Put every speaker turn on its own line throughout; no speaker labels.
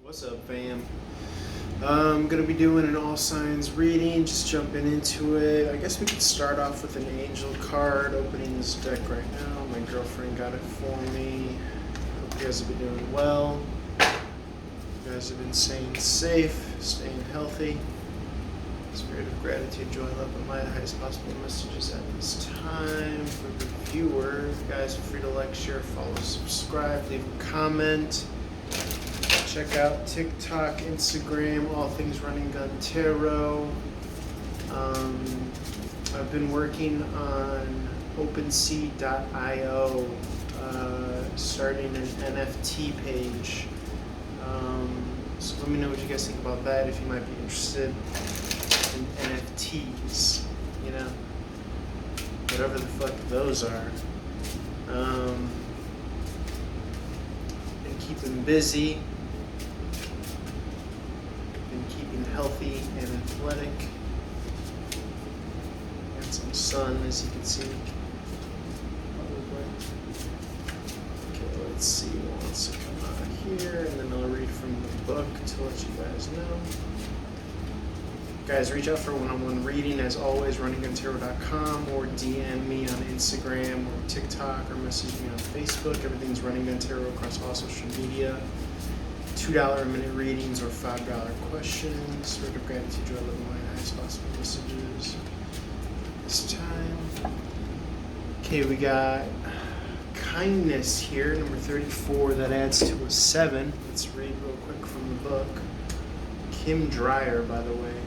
What's up, fam? I'm gonna be doing an all signs reading, just jumping into it. I guess we could start off with an angel card, opening this deck right now. My girlfriend got it for me. Hope you guys have been doing well. You guys have been staying safe, staying healthy. Spirit of gratitude, joy, love, and light, highest possible messages at this time. For the viewer, you guys are free to like, share, follow, subscribe, leave a comment. Check out TikTok, Instagram, all things Running Gun Tarot. I've been working on OpenSea.io, starting an NFT page. So let me know what you guys think about that, if you might be interested in NFTs, you know, whatever the fuck those are. Been keeping busy. Healthy and athletic, and some sun, as you can see. Okay, let's see what wants to come out here, and then I'll read from the book to let you guys know. Guys, reach out for one-on-one reading, as always, runningguntarot.com, or DM me on Instagram or TikTok, or message me on Facebook. Everything's Running Gun Tarot across all social media. $2 a minute readings or $5 questions. Spirit of gratitude, joy, love, and light, highest possible messages this time. Okay, we got kindness here, number 34. That adds to a 7. Let's read real quick from the book. Kim Dreyer, by the way.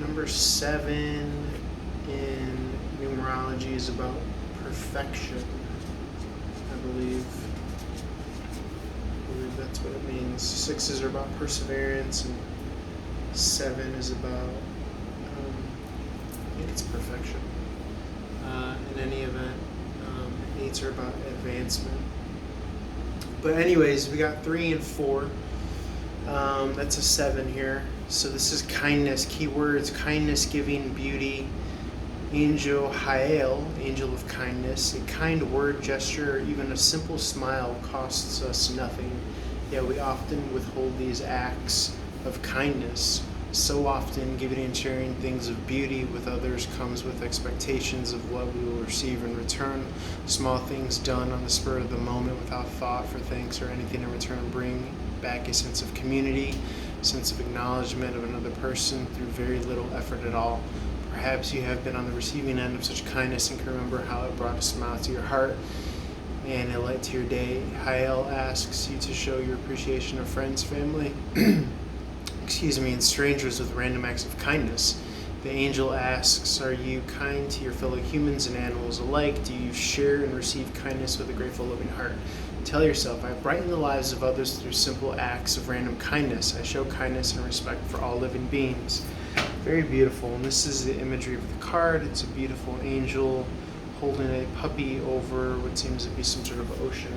Number 7 in numerology is about perfection, I believe. That's what it means. 6s are about perseverance, and 7 is about, I think it's perfection. In any event, 8s are about advancement. But anyways, we got 3 and 4. That's a 7 here. So this is kindness. Keywords: kindness, giving, beauty. Angel Hael, angel of kindness. A kind word, gesture, or even a simple smile costs us nothing. Yet we often withhold these acts of kindness. So often, giving and sharing things of beauty with others comes with expectations of what we will receive in return. Small things done on the spur of the moment without thought for thanks or anything in return bring back a sense of community, a sense of acknowledgement of another person through very little effort at all. Perhaps you have been on the receiving end of such kindness and can remember how it brought a smile to your heart and a light to your day. Hael asks you to show your appreciation of friends, family, and strangers with random acts of kindness. The angel asks, are you kind to your fellow humans and animals alike? Do you share and receive kindness with a grateful, loving heart? Tell yourself, I brighten the lives of others through simple acts of random kindness. I show kindness and respect for all living beings. Very beautiful. And this is the imagery of the card. It's a beautiful angel holding a puppy over what seems to be some sort of ocean.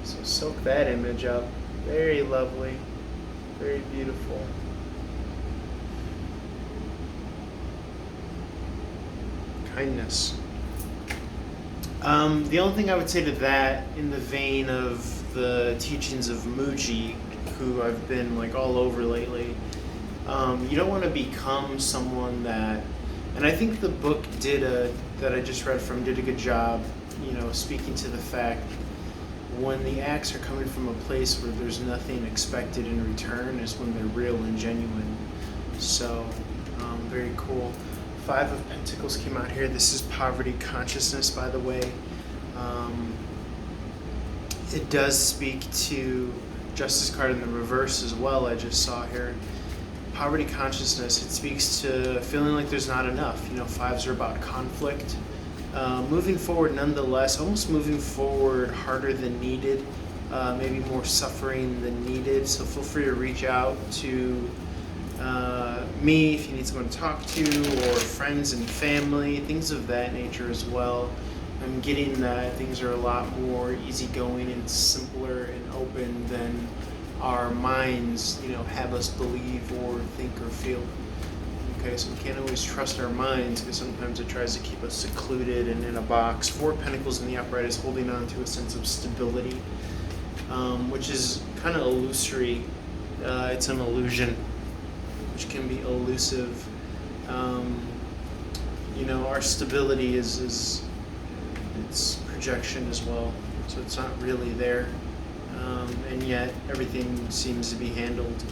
So soak that image up. Very lovely. Very beautiful. Kindness. The only thing I would say to that, in the vein of the teachings of Muji, who I've been like all over lately, you don't want to become someone that, and I think the book that I just read from did a good job, speaking to the fact when the acts are coming from a place where there's nothing expected in return is when they're real and genuine. So, very cool. 5 of Pentacles came out here. This is poverty consciousness, by the way. It does speak to Justice card in the reverse as well, I just saw here. Poverty consciousness, it speaks to feeling like there's not enough. 5s are about conflict. Moving forward nonetheless, almost moving forward harder than needed, maybe more suffering than needed. So feel free to reach out to me if you need someone to talk to, or friends and family, things of that nature as well. I'm getting that things are a lot more easygoing and simpler and open than our minds, have us believe or think or feel. Okay, so we can't always trust our minds because sometimes it tries to keep us secluded and in a box. 4 Pentacles in the upright is holding on to a sense of stability. which is kind of illusory. It's an illusion, which can be elusive. Our stability is it's projection as well, so it's not really there, and yet everything seems to be handled.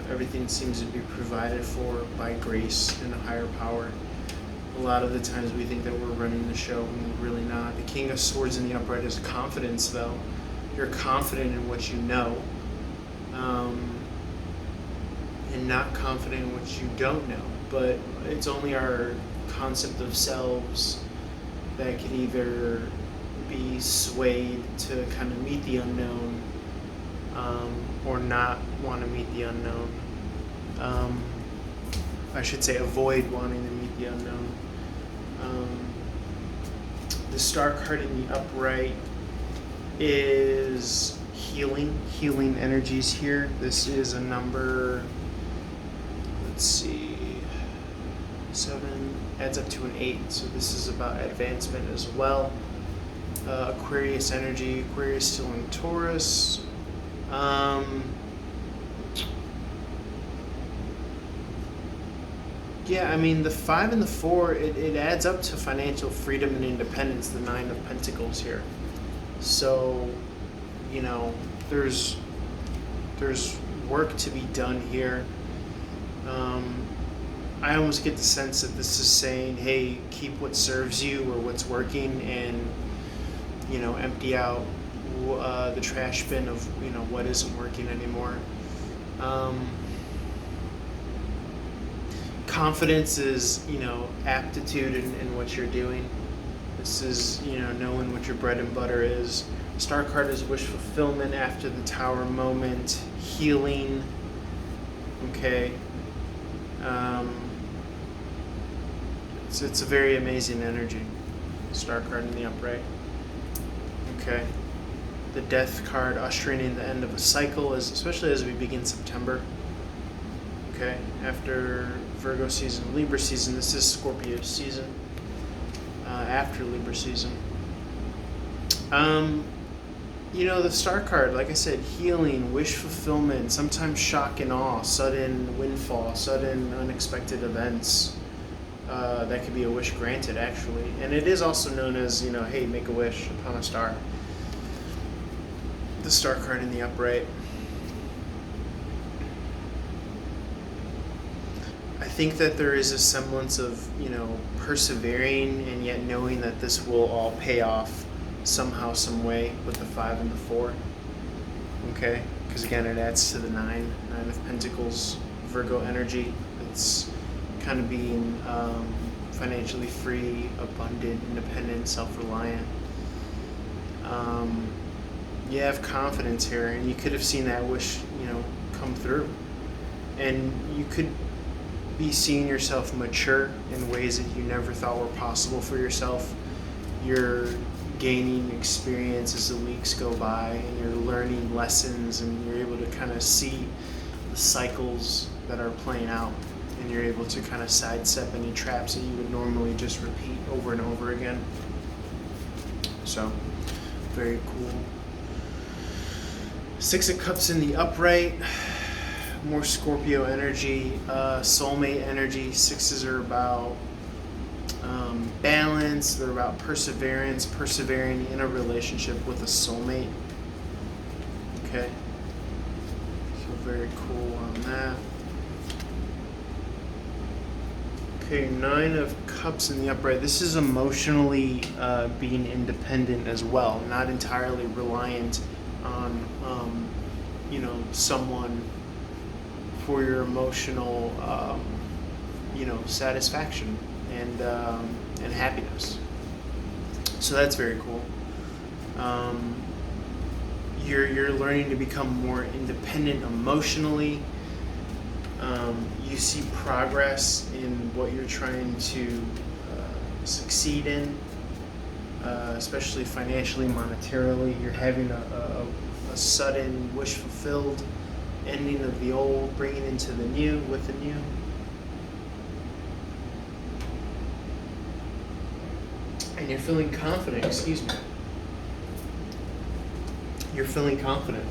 Everything seems to be provided for by grace and a higher power. A lot of the times we think that we're running the show when we're really not. The King of Swords in the upright is confidence, though. You're confident in what you know, and not confident in what you don't know. But it's only our concept of selves that could either be swayed to kind of meet the unknown, or not want to meet the unknown. I should say avoid wanting to meet the unknown. The star card in the upright is healing energies here. This is a number, let's see, 7 adds up to an 8, so this is about advancement as well. Aquarius energy. Aquarius still in Taurus. Yeah, I mean, the 5 and the 4, it adds up to financial freedom and independence, the 9 of Pentacles here. So, there's work to be done here. I almost get the sense that this is saying, hey, keep what serves you or what's working, and, empty out the trash bin of, what isn't working anymore. Confidence is, aptitude in what you're doing. This is, knowing what your bread and butter is. Star card is wish fulfillment after the Tower moment, healing. Okay. It's a very amazing energy. Star card in the upright. Okay. The Death card ushering in the end of a cycle, especially as we begin September. Okay, after Virgo season, Libra season, this is Scorpio season, after Libra season. The star card, like I said, healing, wish fulfillment, sometimes shock and awe, sudden windfall, sudden unexpected events. That could be a wish granted, actually. And it is also known as, hey, make a wish upon a star. The star card in the upright. I think that there is a semblance of, persevering and yet knowing that this will all pay off somehow, some way with the 5 and the 4. Okay? Because again, it adds to the 9 of Pentacles, Virgo energy. It's kind of being financially free, abundant, independent, self-reliant. You have confidence here, and you could have seen that wish, come through. And you could be seeing yourself mature in ways that you never thought were possible for yourself. You're gaining experience as the weeks go by, and you're learning lessons, and you're able to kind of see the cycles that are playing out, and you're able to kind of sidestep any traps that you would normally just repeat over and over again. So, very cool. 6 of Cups in the upright. More Scorpio energy, soulmate energy. 6s are about balance. They're about perseverance, persevering in a relationship with a soulmate. Okay. So very cool on that. Okay, 9 of Cups in the upright. This is emotionally being independent as well, not entirely reliant on someone for your emotional satisfaction and happiness. So that's very cool. You're learning to become more independent emotionally. You see progress in what you're trying to succeed in, especially financially, monetarily. You're having a sudden wish fulfilled, ending of the old, bringing into the new with the new. And you're feeling confident, you're feeling confident,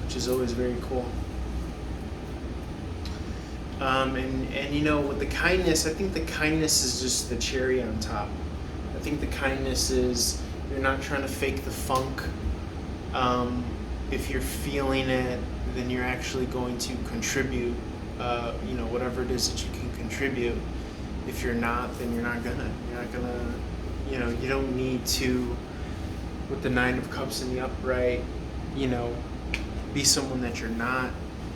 which is always very cool. And you know, with the kindness, I think the kindness is just the cherry on top. I think the kindness is you're not trying to fake the funk. If you're feeling it, then you're actually going to contribute, you know, whatever it is that you can contribute. If you're not, then you're not gonna, you know, you don't need to, with the Nine of Cups in the upright, you know, be someone that you're not,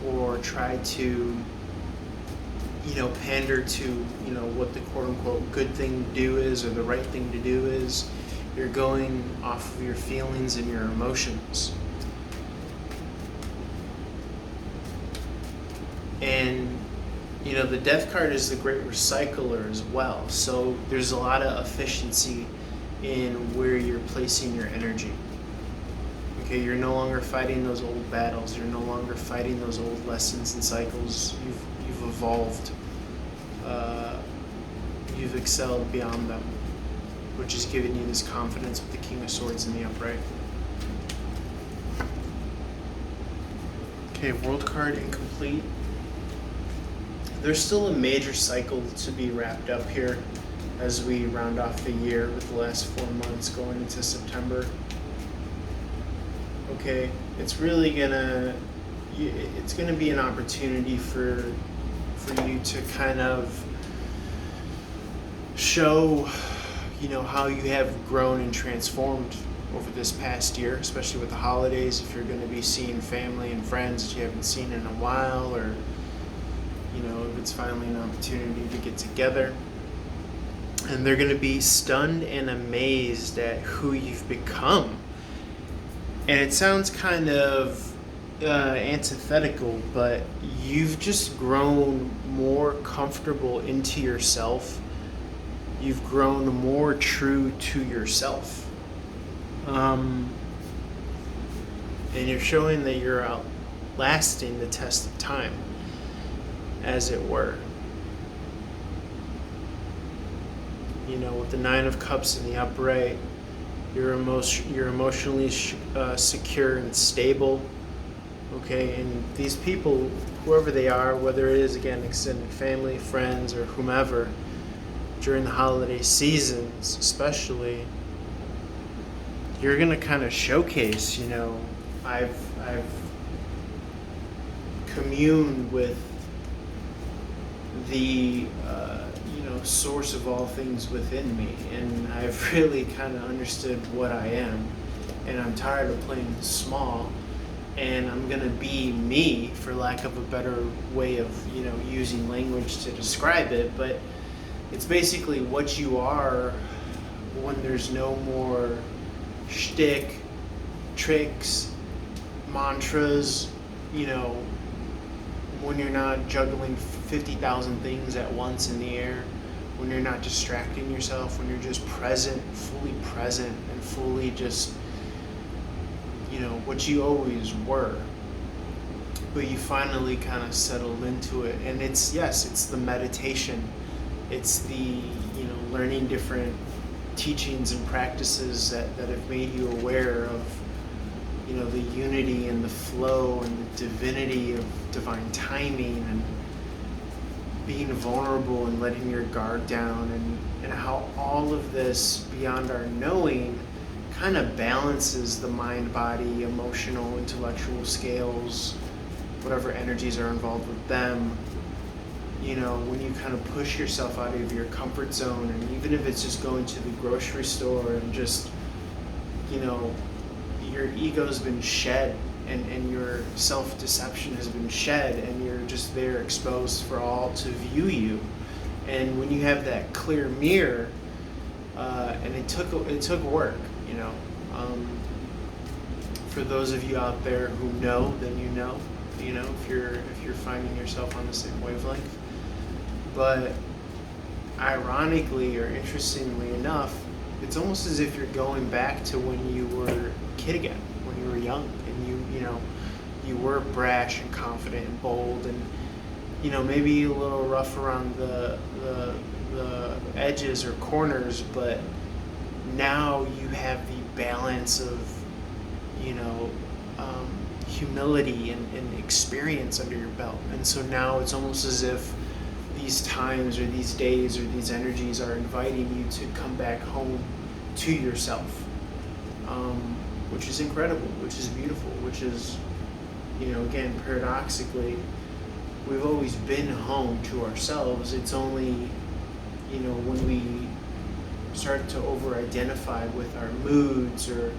or try to, you know, pander to, you know, what the quote unquote good thing to do is, or the right thing to do is. You're going off of your feelings and your emotions. And, you know, the Death card is the great recycler as well. So there's a lot of efficiency in where you're placing your energy. Okay, you're no longer fighting those old battles. You're no longer fighting those old lessons and cycles. You've evolved. You've excelled beyond them, which is giving you this confidence with the King of Swords in the upright. Okay, World card incomplete. There's still a major cycle to be wrapped up here as we round off the year with the last 4 months going into September. Okay, it's really gonna be an opportunity for you to kind of show, you know, how you have grown and transformed over this past year, especially with the holidays. If you're going to be seeing family and friends that you haven't seen in a while, or, you know, if it's finally an opportunity to get together, and they're going to be stunned and amazed at who you've become. And it sounds kind of antithetical, but you've just grown more comfortable into yourself. You've grown more true to yourself. And you're showing that you're outlasting the test of time, as it were. You know, with the Nine of Cups in the upright, you're emotionally secure and stable. Okay, and these people, whoever they are, whether it is, again, extended family, friends, or whomever, during the holiday seasons especially, you're gonna kind of showcase, you know, I've communed with the you know, source of all things within me, and I've really kind of understood what I am, and I'm tired of playing small, and I'm gonna be me, for lack of a better way of, you know, using language to describe it, but it's basically what you are when there's no more shtick, tricks, mantras, you know, when you're not juggling 50,000 things at once in the air, when you're not distracting yourself, when you're just present, and fully just, you know, what you always were. But you finally kind of settled into it. And it's, yes, it's the meditation. It's the, you know, learning different teachings and practices that have made you aware of, you know, the unity and the flow and the divinity of divine timing, and being vulnerable and letting your guard down, and how all of this beyond our knowing kind of balances the mind, body, emotional, intellectual scales, whatever energies are involved with them. You know, when you kind of push yourself out of your comfort zone, and even if it's just going to the grocery store and just, you know, your ego's been shed, and your self-deception has been shed, and you're just there exposed for all to view you. And when you have that clear mirror, and it took work, you know. For those of you out there who know, then you know, if you're finding yourself on the same wavelength. But ironically, or interestingly enough, it's almost as if you're going back to when you were a kid again, when you were young, and you were brash and confident and bold, and, you know, maybe a little rough around the edges or corners, but now you have the balance of you know, humility and experience under your belt. And so now it's almost as if these times or these days or these energies are inviting you to come back home to yourself, which is incredible, which is beautiful, which is, you know, again, paradoxically, we've always been home to ourselves. It's only, you know, when we start to over-identify with our moods or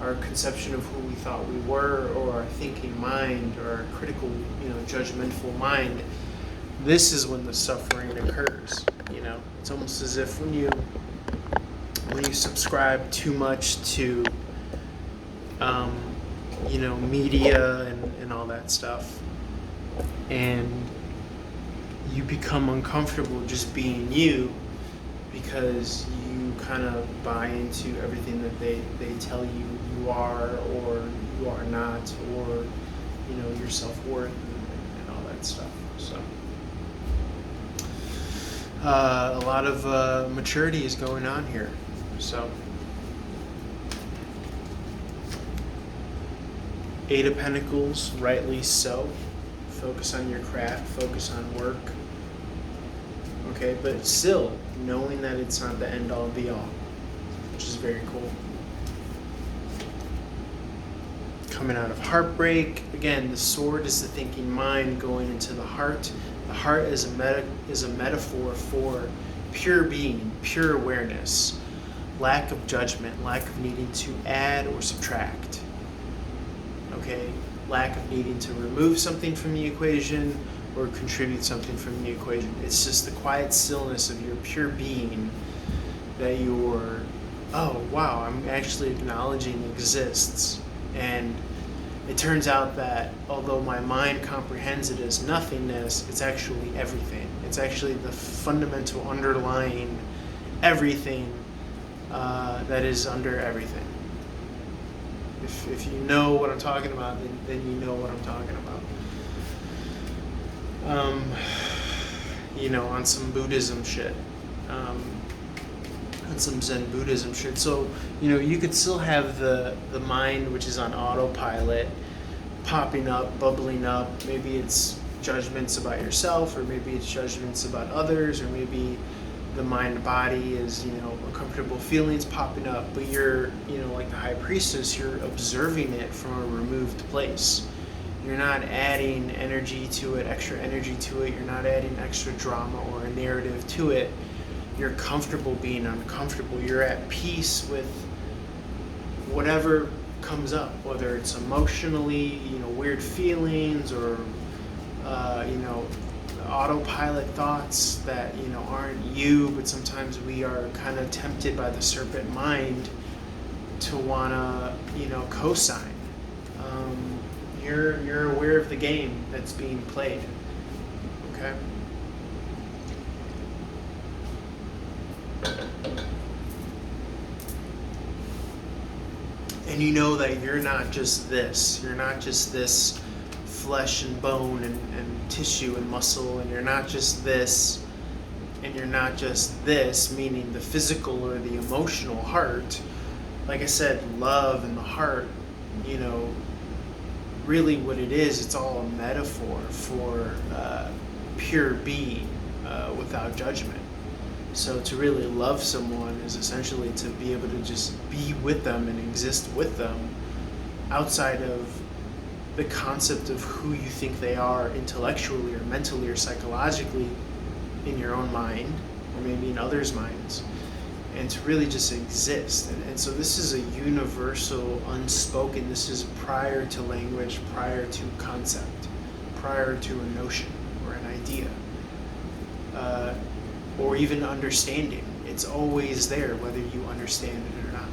our conception of who we thought we were, or our thinking mind, or our critical, you know, judgmental mind, this is when the suffering occurs. You know, it's almost as if when you subscribe too much to, you know, media and all that stuff, and you become uncomfortable just being you because you kind of buy into everything that they tell you you are or you are not, or, you know, your self-worth and all that stuff. So a lot of maturity is going on here. So Eight of Pentacles, rightly so. Focus on your craft, focus on work. Okay, but still knowing that it's not the end all be all, which is very cool. Coming out of heartbreak, again, the sword is the thinking mind going into the heart. The heart is a metaphor for pure being, pure awareness, lack of judgment, lack of needing to add or subtract. Okay, lack of needing to remove something from the equation or contribute something from the equation. It's just the quiet stillness of your pure being that you're, oh wow, I'm actually acknowledging exists. And it turns out that although my mind comprehends it as nothingness, it's actually everything. It's actually the fundamental underlying everything that is under everything. If you know what I'm talking about, then you know what I'm talking about. You know, on some Buddhism shit, on some Zen Buddhism shit. So, you know, you could still have the mind, which is on autopilot, popping up, bubbling up. Maybe it's judgments about yourself, or maybe it's judgments about others, or maybe the mind body is, you know, uncomfortable feelings popping up, but you're, you know, like the high priestess, you're observing it from a removed place. You're not adding energy to it, extra energy to it. You're not adding extra drama or a narrative to it. You're comfortable being uncomfortable. You're at peace with whatever comes up, whether it's emotionally, you know, weird feelings, or you know, autopilot thoughts that, you know, aren't you, but sometimes we are kind of tempted by the serpent mind to wanna, you know, co-sign. You're aware of the game that's being played. Okay. And you know that you're not just this. You're not just this flesh and bone and tissue and muscle, and you're not just this, and you're not just this, meaning the physical or the emotional heart. Like I said, love and the heart, you know, really what it is, it's all a metaphor for pure being without judgment. So to really love someone is essentially to be able to just be with them and exist with them outside of the concept of who you think they are intellectually or mentally or psychologically in your own mind, or maybe in others' minds, and to really just exist. And so this is a universal, unspoken, this is prior to language, prior to concept, prior to a notion or an idea, or even understanding. It's always there, whether you understand it or not.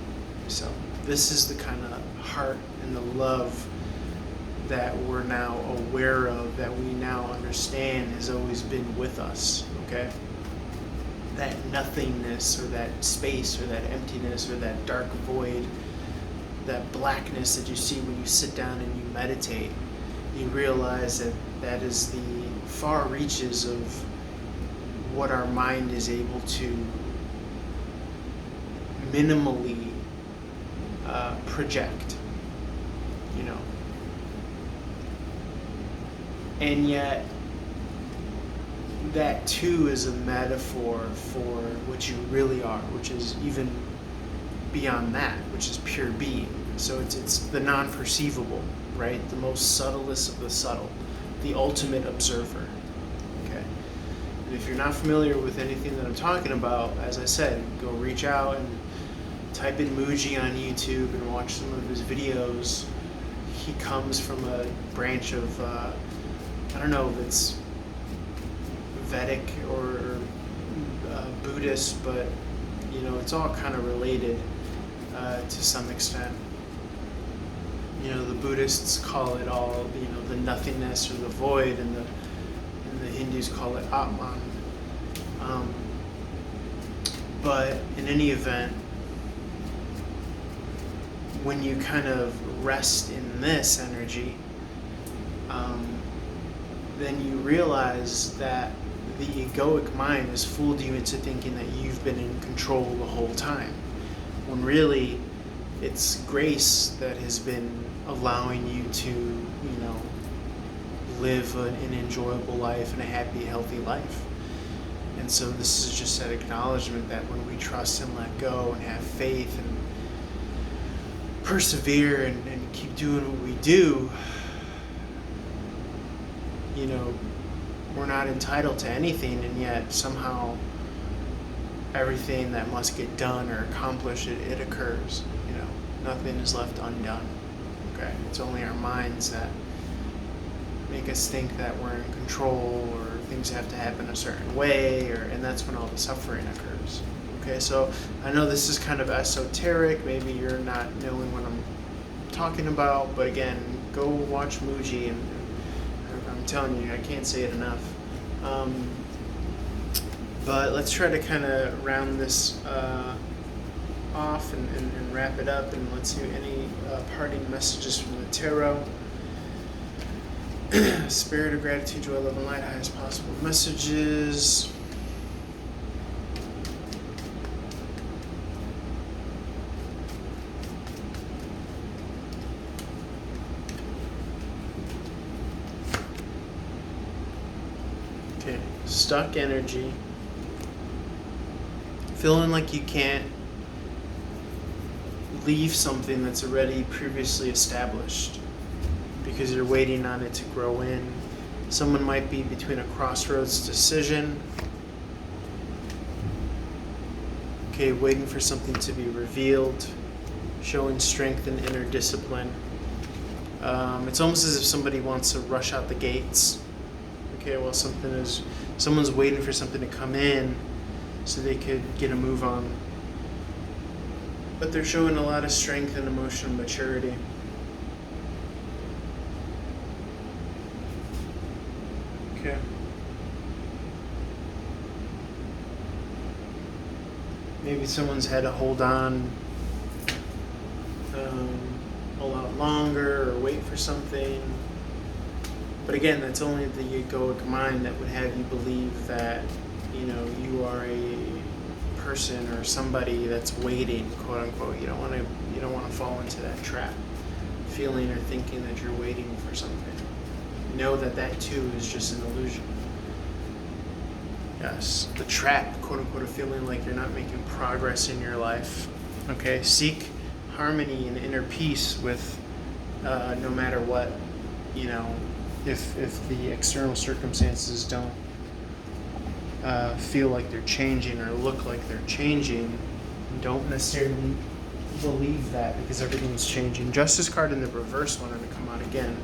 So this is the kind of heart and the love that we're now aware of, that we now understand has always been with us, okay? That nothingness, or that space, or that emptiness, or that dark void, that blackness that you see when you sit down and you meditate, you realize that that is the far reaches of what our mind is able to minimally project. you know. And yet, that too is a metaphor for what you really are, which is even beyond that, which is pure being. So it's the non-perceivable, right? The most subtlest of the subtle, the ultimate observer. Okay. And if you're not familiar with anything that I'm talking about, as I said, go reach out and type in Muji on YouTube and watch some of his videos. He comes from a branch of I don't know if it's Vedic or Buddhist, but you know, it's all kind of related to some extent. You know, the Buddhists call it all, you know, the nothingness or the void, and the Hindus call it Atman. But in any event, when you kind of rest in this energy, then you realize that the egoic mind has fooled you into thinking that you've been in control the whole time, when really it's grace that has been allowing you to, you know, live an enjoyable life and a happy, healthy life. And so this is just that acknowledgement that when we trust and let go and have faith and persevere and keep doing what we do, you know, we're not entitled to anything, and yet somehow everything that must get done or accomplished, it occurs. You know, nothing is left undone. Okay, it's only our minds that make us think that we're in control, or things have to happen a certain way, and that's when all the suffering occurs. Okay, so I know this is kind of esoteric. Maybe you're not knowing what I'm talking about, but again, go watch Muji, and I'm telling you, I can't say it enough. But let's try to kind of round this off and wrap it up, and let's do any parting messages from the tarot. Spirit of gratitude, joy, love, and light, highest possible messages. Okay, stuck energy. Feeling like you can't leave something that's already previously established because you're waiting on it to grow in. Someone might be between a crossroads decision. Okay, waiting for something to be revealed, showing strength and inner discipline. It's almost as if somebody wants to rush out the gates. Okay, well, someone's waiting for something to come in so they could get a move on. But they're showing a lot of strength and emotional maturity. Okay. Maybe someone's had to hold on a lot longer or wait for something. But again, that's only the egoic mind that would have you believe that, you know, you are a person or somebody that's waiting, quote unquote. You don't want to fall into that trap, feeling or thinking that you're waiting for something. Know that too is just an illusion. Yes, the trap, quote unquote, of feeling like you're not making progress in your life. Okay, seek harmony and inner peace with no matter what, you know, if the external circumstances don't feel like they're changing or look like they're changing, don't necessarily believe that because everything's changing. Justice card in the reverse wanted to come out again.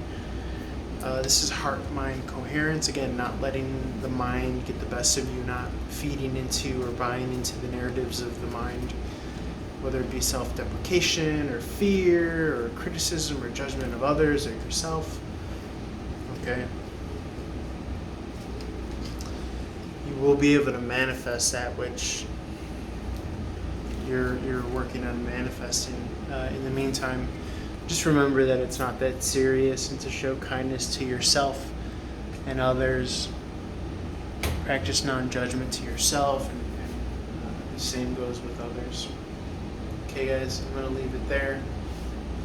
This is heart-mind coherence. Again, not letting the mind get the best of you, not feeding into or buying into the narratives of the mind, whether it be self-deprecation or fear or criticism or judgment of others or yourself. Okay? You will be able to manifest that which you're working on manifesting. In the meantime, just remember that it's not that serious, and to show kindness to yourself and others. Practice non-judgment to yourself, and the same goes with others. Okay, guys, I'm going to leave it there.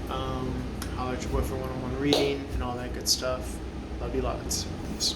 Holler at you your boyfriend one-on-one reading and all that good stuff. Love you lots. Peace.